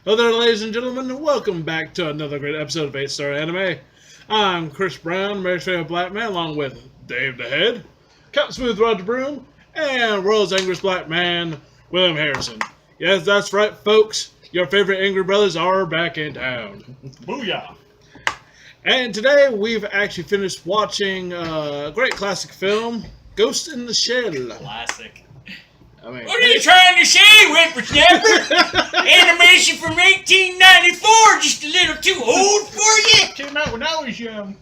Hello there, ladies and gentlemen, and welcome back to another great episode of 8-Star Anime. I'm Chris Brown, Mary's favorite black man, along with Dave the Head, Captain Smooth Roger Broom, and World's Angriest Black Man, William Harrison. Yes, that's right, folks. Your favorite Angry Brothers are back in town. Booyah! And today we've actually finished watching a great classic film, Ghost in the Shell. Classic. I mean, What are you trying to say, whippersnapper? Animation from 1894, just a little too old for you? Came out when I was young.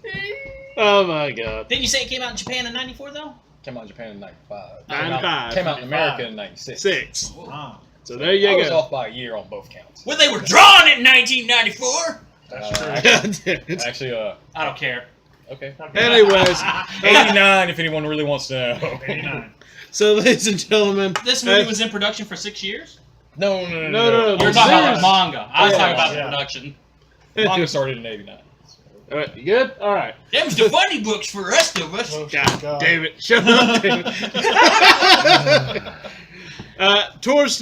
oh my god. Didn't you say it came out in Japan in 94, though? Came out in Japan in 95. 95. Came out in America in 96. 6. Ah, So there you I was go. off by a year on both counts. Well, they were drawn in 1994. that's true. God damn it. Actually, I don't care. okay. Anyways, 89 if anyone really wants to know. 89. so ladies and gentlemen, This movie was in production for 6 years? No. No. You're talking about the manga. I was Yeah. talking about the Yeah. production. Manga started in 89. all right, you good? All right. Them was the funny books for the rest of us. Oh, God damn it! Shut up, David. Towards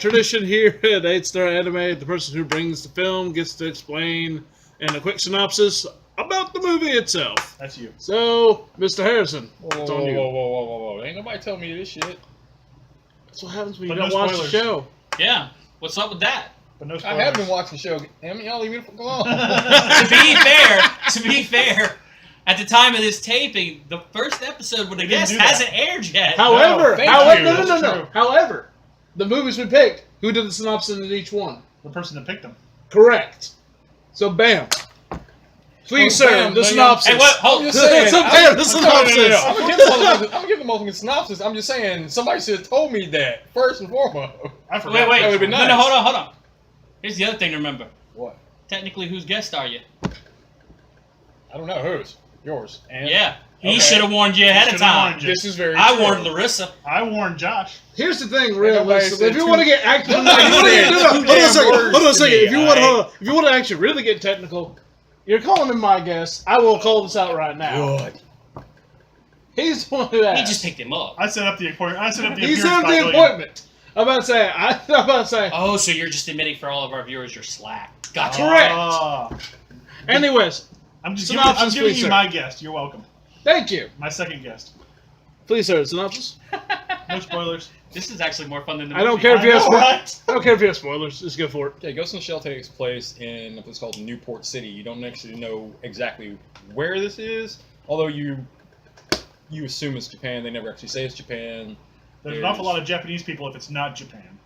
tradition here at 8-Star Anime, the person who brings the film gets to explain in a quick synopsis about the movie itself. That's you. So, Mr. Harrison, Whoa, it's on you. whoa. Ain't nobody telling me this shit. That's what happens when you But don't no watch spoilers. the show. Yeah. What's up with that? But no I spoilers. have been watching the show. Damn it, y'all leave me the fuck alone. To be fair, at the time of this taping, the first episode with a We didn't guest do that. hasn't aired yet. However, thank however, you. no. That's true. However, the movies we picked, who did the synopsis in each one? The person that picked them. Correct. So, bam. Please, Well, sir, bam, the no, synopsis. Hey, what? I'm Hold just saying. So, bam, the I'm synopsis. gonna give them ultimate synopsis. I'm just saying, somebody should have told me that first and foremost. I forgot. Wait. That would've been No, nice. hold on. Here's the other thing to remember. What? Technically, whose guest are you? I don't know whose. Yours. And Yeah. He Okay. should have warned you ahead of Should've time. warned you. This is very. I true. warned Larissa. I warned Josh. Here's the thing, nobody realistically. said If you two- want to get active, Nobody said two damn hold on a words second. to me, If you want alright? to, if you want to actually really get technical, you're calling him my guest. I will call this out right now. Good. He's the one who asked. He just picked him up. I set up the appointment. I set up the He appearance set up by the William. appointment. I'm about to say. Oh, so you're just admitting for all of our viewers you're slack. Gotcha. Correct. Ah. Anyways, I'm just Synopsis, I'm giving please, you sir. my guest. You're welcome. thank you. My second guest. Please, sir, synopsis. No spoilers. This is actually more fun than the I don't movie. care if you have I know, spoilers. right? I don't care if you have spoilers. Just go for it. Okay, Ghost in the Shell takes place in a place called Newport City. You don't actually know exactly where this is, although you assume it's Japan. They never actually say it's Japan. There's an awful lot of Japanese people if it's not Japan.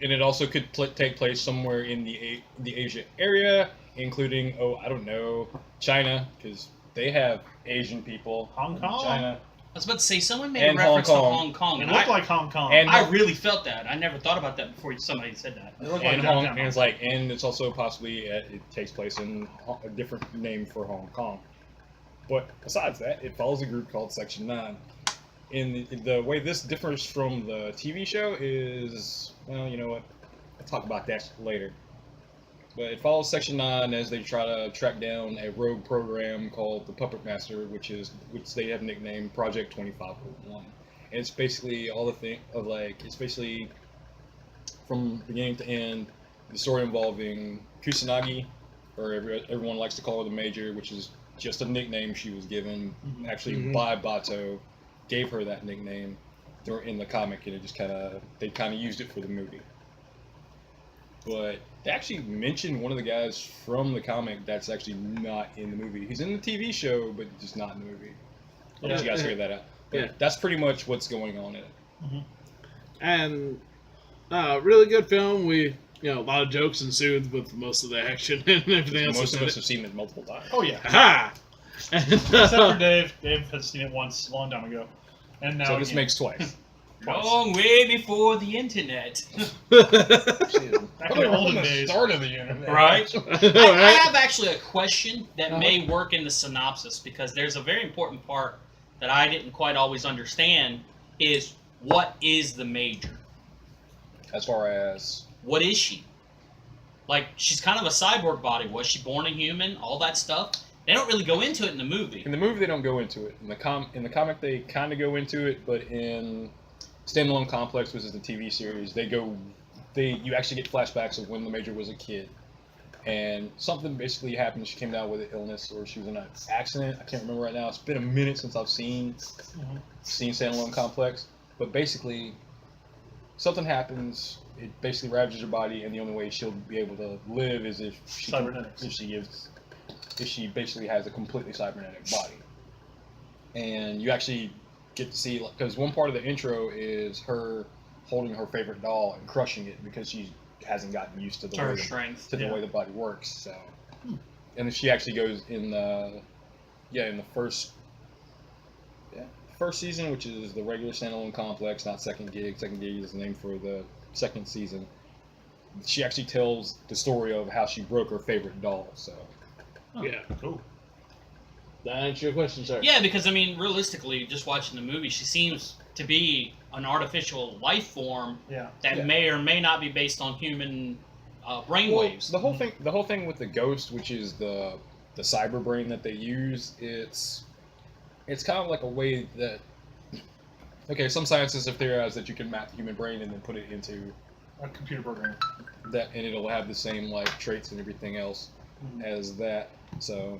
And it also could take place somewhere in the Asia area, including, I don't know, China, because they have Asian people. Hong in Kong? China. I was about to say, someone made And a reference Hong to Kong. Hong Kong. It And looked I, like Hong Kong. And- I really felt that. I never thought about that before somebody said that. It looked like And downtown and it's also possibly it takes place in a different name for Hong Kong. But besides that, it follows a group called Section 9. In the way this differs from the TV show is, well, you know what? I'll talk about that later. But it follows Section 9 as they try to track down a rogue program called the Puppet Master, which they have nicknamed Project 2501. And it's basically all the thing of it's basically from beginning to end the story involving Kusanagi, or everyone likes to call her the Major, which is just a nickname she was given actually by Bato, gave her that nickname in the comic, and they kind of used it for the movie. But they actually mentioned one of the guys from the comic that's actually not in the movie. He's in the TV show, but just not in the movie. I'll let you guys figure that out. But Yeah. that's pretty much what's going on in it. And really good film. A lot of jokes ensued with most of the action and everything else. Most of in us it. have seen it multiple times. Oh yeah. Ha! Except for Dave. Dave has seen it once a long time ago. And now So this again. makes twice. Long way before the internet. Back in the olden the days. start of the internet. Right? I Alright. have actually a question that may work in the synopsis, because there's a very important part that I didn't quite always understand, is what is the Major? As far as What is she? Like, she's kind of a cyborg body. Was she born a human? All that stuff. They don't really go into it in the movie. in the movie, they don't go into it. In the comic, they kind of go into it, but in Standalone Complex, which is the TV series, they go you actually get flashbacks of when the Major was a kid, and something basically happened. She came down with an illness, or she was in an accident. I can't remember right now. It's been a minute since I've seen Standalone Complex, but basically, something happens. It basically ravages her body, and the only way she'll be able to live is if Cybernetics. if she basically has a completely cybernetic body. And you actually get to see, because one part of the intro is her holding her favorite doll and crushing it because she hasn't gotten used to the her way strength. the way the body works. So, and then she actually goes in the first season, which is the regular Standalone Complex, not Second Gig. Second Gig is the name for the second season. She actually tells the story of how she broke her favorite doll. So, Yeah. Cool. That answer your question, sir? Yeah, because I mean, realistically, just watching the movie, she seems to be an artificial life form Yeah. that Yeah. may or may not be based on human brainwaves. the whole thing with the Ghost, which is the cyber brain that they use, it's kind of like a way that, okay, some scientists have theorized that you can map the human brain and then put it into A computer program. that, and it'll have the same like traits and everything else as that. So,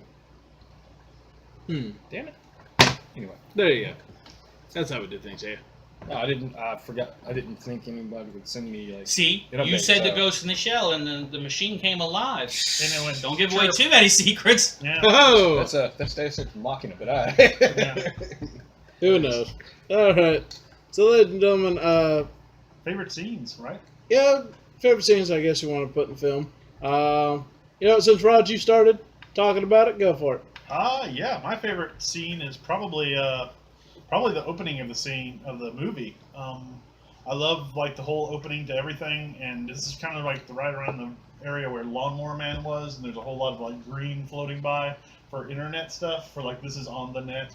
damn it. Anyway, There you go. That's how we do things, yeah. no, I didn't think anybody would send me like. See, It you updates, said the so- ghost in the shell, and the machine came alive. And it went, Don't give away chirp. too many secrets. Yeah. Oh, That's mocking it, but Yeah. who knows? All right. So, ladies and gentlemen, Favorite scenes, right? yeah, favorite scenes I guess you want to put in film. Since Rod, you started talking about it, go for it. Yeah. My favorite scene is probably the opening of the movie. I love like the whole opening to everything, and this is kind of like right around the area where Lawnmower Man was, and there's a whole lot of like green floating by for internet stuff, for like this is on the net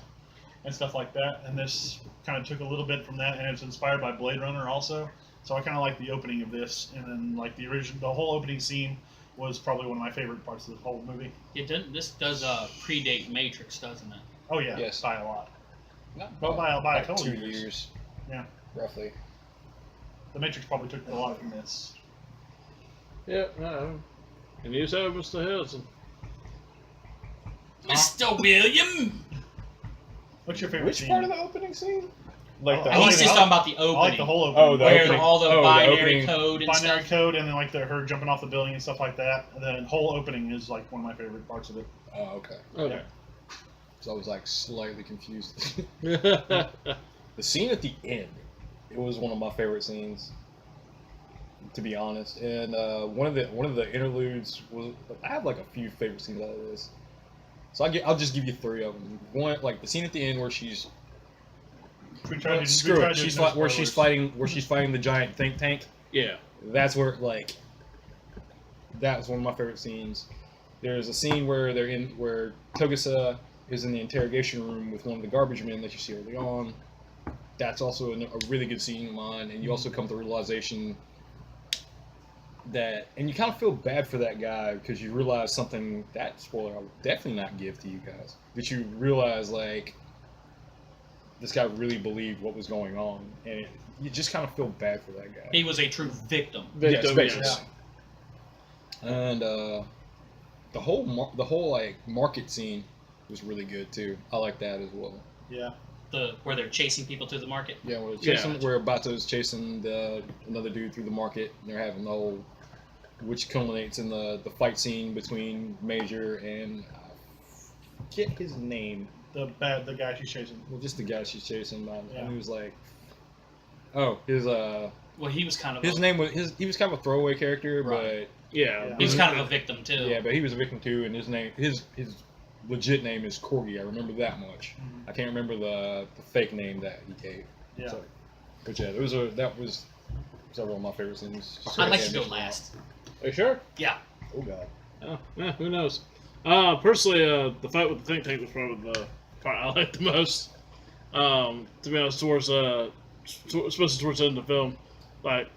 and stuff like that. And this kind of took a little bit from that, and it's inspired by Blade Runner also. So I kind of like the opening of this, and then like the whole opening scene was probably one of my favorite parts of the whole movie. This does predate Matrix, doesn't it? Oh yeah, Yes. by a lot. Not Well, by a like couple 2 years. years. Yeah. Roughly. The Matrix probably took a lot from this. Yeah, and you said Mr. Hilton. Mr. William. What's your favorite Which scene? part of the opening scene? Like the I like He's just I talking about the I opening, like the whole opening. Oh, the where opening. all the Oh, the binary opening. code and binary stuff. code, and then like her jumping off the building and stuff like that. And then whole opening is like one of my favorite parts of it. Oh, okay. Okay. So I was like slightly confused. Yeah. The scene at the end, it was one of my favorite scenes, to be honest. And one of the interludes was, I have like a few favorite scenes out of this. So I'll just give you 3 of them. One, like the scene at the end where she's screw it. Where she's fighting the giant think tank. Yeah. That's where that was one of my favorite scenes. There's a scene where where Togusa is in the interrogation room with one of the garbage men that you see early on. That's also a really good scene of mine, and you also come to the realization that, and you kind of feel bad for that guy because you realize something, that spoiler I would definitely not give to you guys, that you realize like this guy really believed what was going on, and you just kind of feel bad for that guy. He was a true victim. Victim, Yes, yes. And the whole like market scene was really good too. I like that as well. Yeah. Where they're chasing people to the market. Yeah, Yeah. where Bato's chasing another dude through the market, and they're having the whole, which culminates in the fight scene between Major and I forget his name. The guy she's chasing. Well, just the guy she's chasing. Yeah. And he was like, oh, his Well, he was kind of name was he was kind of a throwaway character, Right. Yeah. he was kind of a victim too. but yeah, but he was a victim too, and his legit name is Corgi. I remember that much. Mhm. I can't remember the fake name that he gave. Yeah. So, but yeah, that was several of my favorite scenes. I'd like to go last. Are you sure? Yeah. Oh god. Oh, yeah, who knows? Personally, the fight with the think tank was probably the part I liked the most. To be honest, especially towards the end of the film, like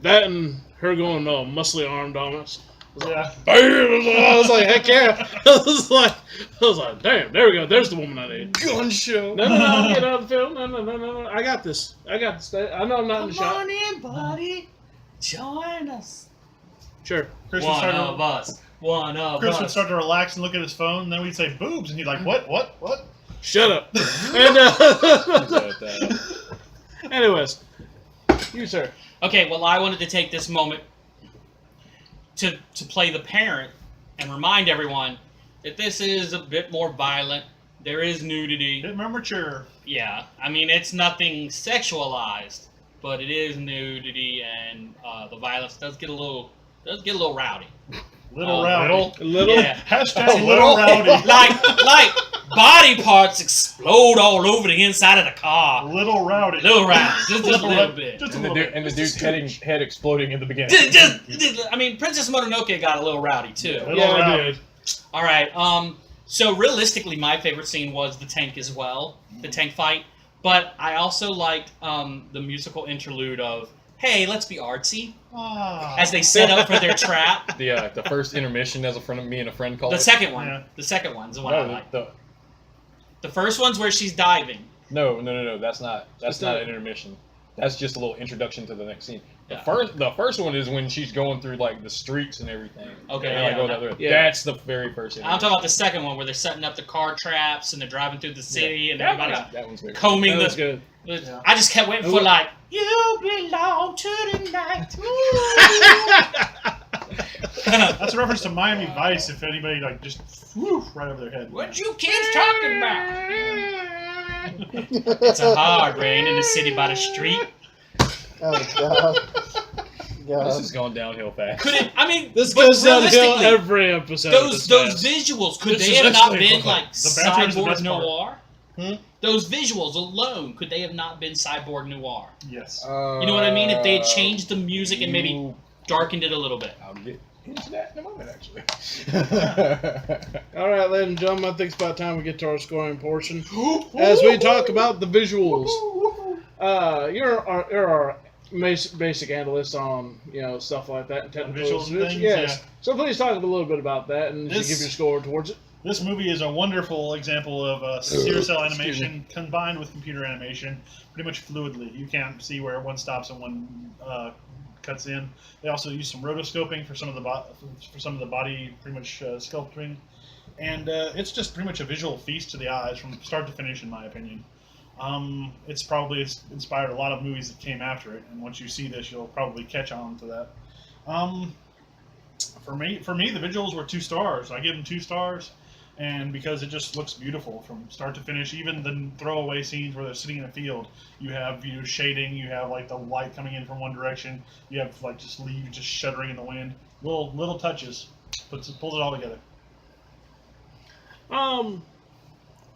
that and her going muscly armed on us. Yeah. I was like, heck yeah! I was like, damn, there we go. There's the woman I need. Gun show. No, get out of the film. No. I got this. I know I'm not in the shot. in, buddy. Join us. Sure. Chris would One start of to, us. One of Chris would us. start to relax and look at his phone, and then we'd say boobs, and he'd like, what? Shut up. And anyways, you sir. Okay, well, I wanted to take this moment to play the parent and remind everyone that this is a bit more violent. There is nudity. Bit more mature. Yeah, I mean, it's nothing sexualized, but it is nudity, and the violence does get a little rowdy. Little rowdy. Little. Yeah. Hashtag little rowdy. like body parts explode all over the inside of the car. Little rowdy. Little rowdy, just a little bit. Just a And the, little dude, bit. and the dude's head exploding in the beginning. I mean, Princess Mononoke got a little rowdy too. Little Yeah, I rowdy. did. All right. So realistically, my favorite scene was the tank as well, the tank fight. But I also liked the musical interlude of, "Hey, let's be artsy," Ah. as they set up for their trap. The first intermission, as a friend of me and a friend called The it. second one. Yeah. The second one's the one I No, like. the, The first one's where she's diving. no, that's not It's not not- an intermission. That's just a little introduction to the next scene. Yeah. The first one is when she's going through like the streets and everything. Okay, And, like, yeah, going that- that way. yeah. That's the very first. I'm talking about the second one where they're setting up the car traps and they're driving through the city and That everybody's one- that one's good. combing That was the. good. Yeah. I just kept waiting for like, "You belong to the night." That's a reference to Miami Vice. If anybody like just whew, right over their head. What you kids talking about? It's a hard rain in the city by the street. Oh god. This God. has gone downhill fast. Could it? I mean, This but goes downhill realistically, every episode. those of this visuals could This they is have not actually been fun. like The banter is the cyborg best part. noir? Hmm? Those visuals alone, could they have not been cyborg noir? Yes. You know what I mean? If they had changed the music and maybe you- darkened it a little bit. I'll get into that in a moment, actually. All right, ladies and gentlemen, I think it's about time we get to our scoring portion as we talk about the visuals. You're our basic analyst on stuff like that and technical Visuals and things, Yes. yeah. So please talk a little bit about that and just This- give your score towards it. This movie is a wonderful example of zero cell Excuse animation combined with computer animation, pretty much fluidly. You can't see where one stops and one cuts in. They also use some rotoscoping for some of the body, pretty much sculpting, and it's just pretty much a visual feast to the eyes from start to finish, in my opinion. It's probably inspired a lot of movies that came after it, and once you see this, you'll probably catch on to that. For me, the visuals were 2 stars. I give them 2 stars. And because it just looks beautiful from start to finish, even the throwaway scenes where they're sitting in a field, you have shading, you have like the light coming in from one direction, you have like just leaves just shuddering in the wind, little touches, pulls it all together.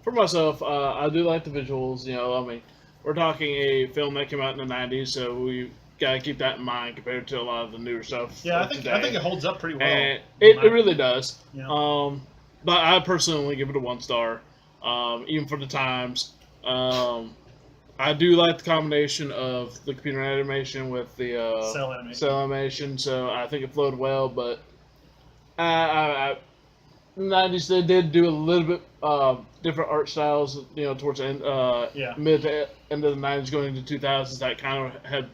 For myself, I do like the visuals. I mean, we're talking a film that came out in the '90s, so we gotta keep that in mind compared to a lot of the newer stuff. Yeah, I of think today. it holds up pretty well. And in my it really does. Yeah. But I personally only give it a 1 star, even for the times. I do like the combination of the computer animation with the Cell animation. cell animation, so I think it flowed well. But in the 90s, they did do a little bit different art styles, towards the end, Yeah. mid to end of the 90s, going into 2000s. That kind of had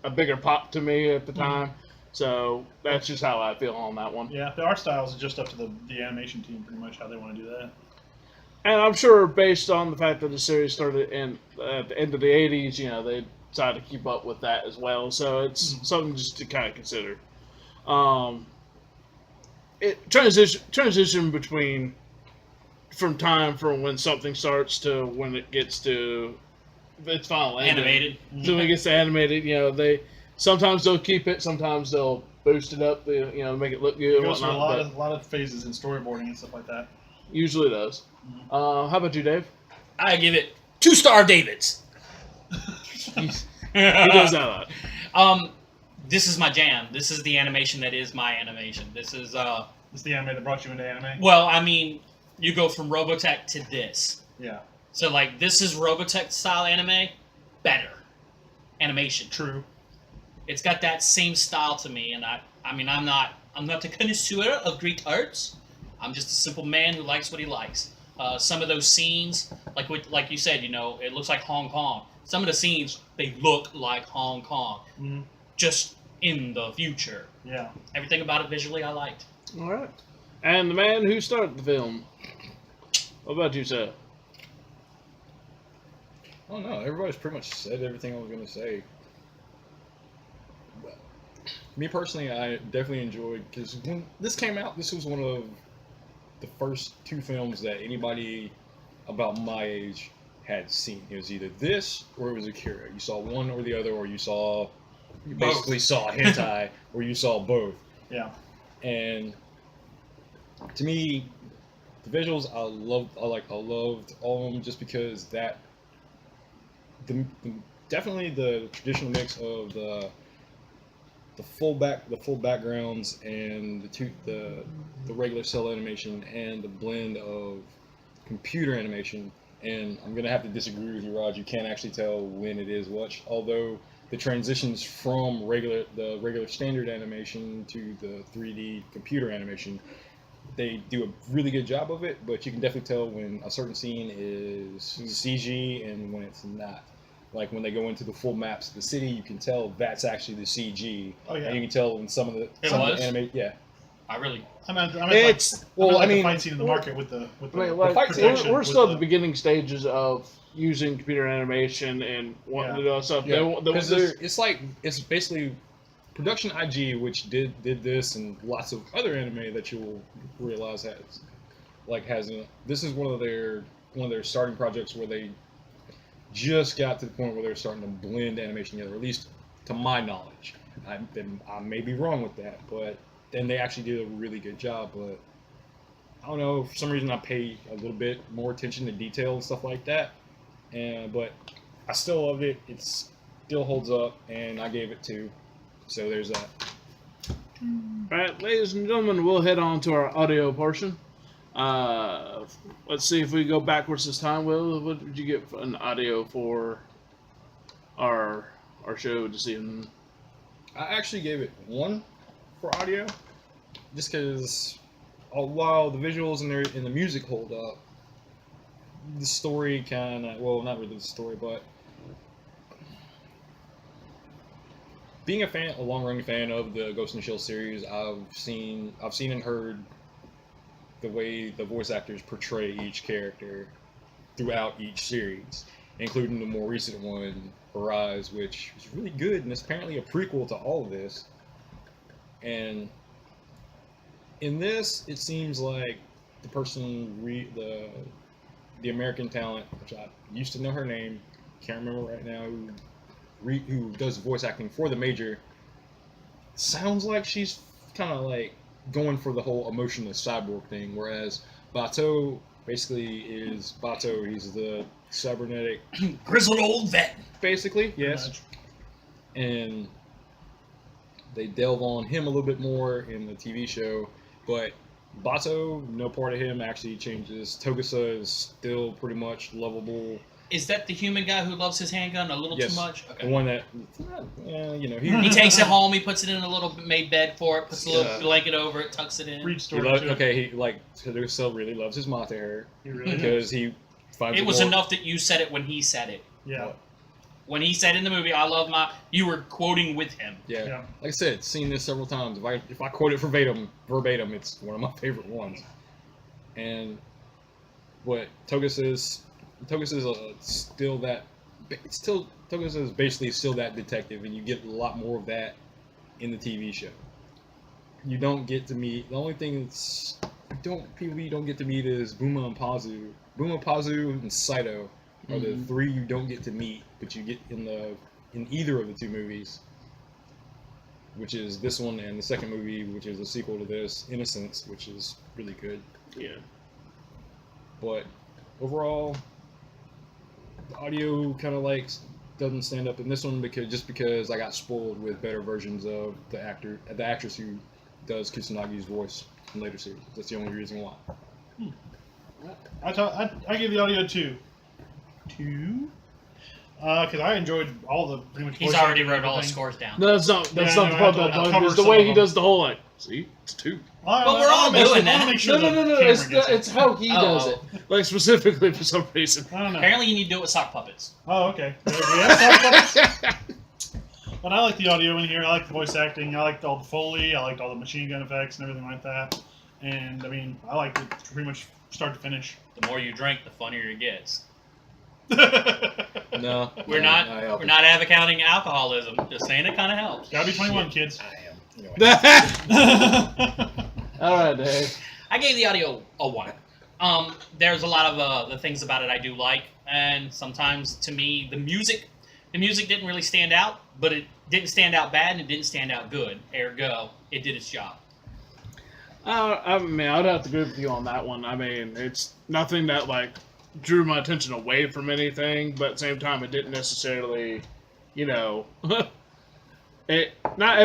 a bigger pop to me at the time. So that's just how I feel on that one. Yeah, the art styles is just up to the animation team, pretty much how they want to do that. And I'm sure, based on the fact that the series started at the end of the '80s, they decided to keep up with that as well. So it's something just to kind of consider. It transition between from time from when something starts to when it gets to its final ending. Animated. So when it gets to animated, sometimes they'll keep it, sometimes they'll boost it up, make it look good It and goes through whatnot. a lot of phases in storyboarding and stuff like that. Usually does. How about you, Dave? I give it 2-star Davids. He does that a lot. This is my jam. This is the animation that is my animation. This is It's the anime that brought you into anime. well, I mean, you go from Robotech to this. Yeah, So like this is Robotech style anime, better animation. true. It's got that same style to me, and I mean I'm not the connoisseur of Greek arts. I'm just a simple man who likes what he likes. Some of those scenes, like you said, it looks like Hong Kong. Some of the scenes they look like Hong Kong. Mhm. Just in the future. Yeah. Everything about it visually I liked. All right. And the man who started the film. What about you, sir? I don't know. Everybody's pretty much said everything I was going to say. But me personally, I definitely enjoyed, because when this came out, this was one of the first 2 films that anybody about my age had seen. It was either this or it was Akira. You saw one or the other, or you basically saw hentai, or you saw both. Yeah. And to me, the visuals I loved all of them, just because that definitely the traditional mix of the full backgrounds and the regular cell animation and the blend of computer animation. And I'm gonna have to disagree with you, Raj. You can't actually tell when it is what, although the transitions from the regular standard animation to the 3D computer animation, they do a really good job of it, but you can definitely tell when a certain scene is CG and when it's not. Like when they go into the full maps of the city, you can tell that's actually the CG. Oh, yeah. And you can tell in some of the anime. Yeah. I really. I mean, It's the fight scene in the market with the like, projection we're with still at the- the beginning stages of using computer animation and wanting to do stuff. Yeah, because This- it's basically Production IG, which did this, and lots of other anime that you'll realize this is one of their starting projects where they just got to the point where they're starting to blend animation together, at least to my knowledge. I may be wrong with that, but then they actually did a really good job. But I don't know, for some reason I pay a little bit more attention to detail and stuff like that. But I still loved it. It still holds up, and I gave it 2. So there's that. Alright, ladies and gentlemen, we'll head on to our audio portion. Let's see if we go backwards this time. Will, what did you get for an audio for our show this evening? I actually gave it 1 for audio, just because while the visuals and the music hold up, the story kind of, well, not really the story, but being a long-running fan of the Ghost in the Shell series, I've seen and heard the way the voice actors portray each character throughout each series, including the more recent one, Arise, which is really good, and it's apparently a prequel to all of this. And in this, it seems like the person, the American talent, which I used to know her name, can't remember right now, who does voice acting for the Major, sounds like she's kind of like going for the whole emotionless cyborg thing, whereas Bato basically is Bato. He's the cybernetic Grizzled old vet. basically, yes. And they delve on him a little bit more in the TV show, but Bato, no part of him actually changes. Togusa is still pretty much lovable. Is that the human guy who loves his handgun a little Yes. too much? The Okay. one that, He takes it home. He puts it in a little made bed for it. Puts a little Yeah. blanket over it. Tucks it in. Read he story loves, too. okay, he Togusa really loves his mate hair He really does. because he finds It was more, enough that you said it when he said it. Yeah. When he said in the movie, "I love my," you were quoting with him. Yeah. Yeah. Like I said, seen this several times. If I quote it verbatim, it's one of my favorite ones. And what Togusa is still that. Togusa is basically still that detective, and you get a lot more of that in the TV show. You don't get to meet. The only thing you don't get to meet is Buma and Pazu. Buma, Pazu, and Saito are the 3 you don't get to meet, but you get in either of the 2 movies, which is this one and the second movie, which is a sequel to this, Innocence, which is really good. Yeah. But overall, the audio kind of like doesn't stand up in this one because I got spoiled with better versions of the actress who does Kusanagi's voice in later series. That's the only reason why. I give the audio 2. 2? Because I enjoyed all the pretty much. He's voice already acting wrote and all the everything. scores down. No, that's not the Yeah, part no, that I'll bugs me. cover Is the some way of he them. does the whole like. See, it's 2. But we're all doing that. Sure No. the It's camera gets it. how he does it. Like specifically for some reason. I don't know. Apparently, you need to do it with sock puppets. Oh, okay. Yeah, But I like the audio in here. I like the voice acting. I liked all the Foley. I liked all the machine gun effects and everything like that. And I mean, I liked it pretty much start to finish. The more you drink, the funnier it gets. No, We're not advocating alcoholism. Just saying it kind of helps. Gotta be 21, kids. I am. Anyway. All right, Dave. I gave the audio a 1. There's a lot of the things about it I do like, and sometimes to me the music didn't really stand out, but it didn't stand out bad and it didn't stand out good. Ergo, it did its job. I mean, I'd have to agree with you on that one. I mean, it's nothing that like drew my attention away from anything, but at the same time, it didn't necessarily, you know, not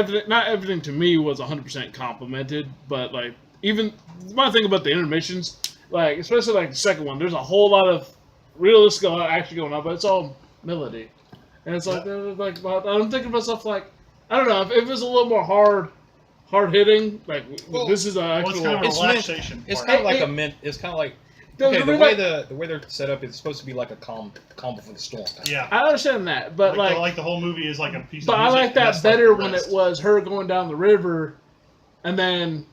everything to me was 100% complimented, but like even my thing about the intermissions, like especially like the second one, there's a whole lot of realistic action going on, but it's all melody, and it's like I'm thinking to myself like I don't know if it was a little more hard hitting, like this is an actual. It's kind of a It's relaxation. It's part. kind of like a mint. It's kind of like okay, the way they're set up, it's supposed to be like a calm before the storm. Yeah. I understand that, but like the whole movie is like a piece. But of I music, like and that that's better like the when rest. it was her going down the river, and then,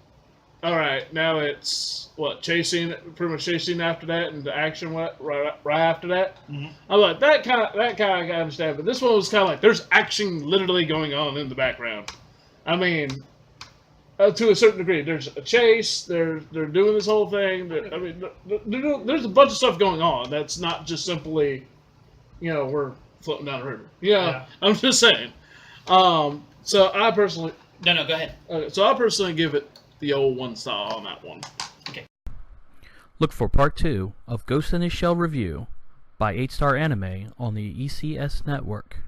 all right, now it's pretty much chasing after that, and the action right after that. Mhm. I'm like that kind of I can understand, but this one was kind of like there's action literally going on in the background. I mean, to a certain degree, there's a chase. They're doing this whole thing. I mean, there's a bunch of stuff going on. That's not just simply, we're floating down the river. Yeah. I'm just saying. So I personally, No, go ahead. give it the old 1 star on that one. Look for part 2 of Ghost in the Shell review by 8 Star Anime on the ECS network.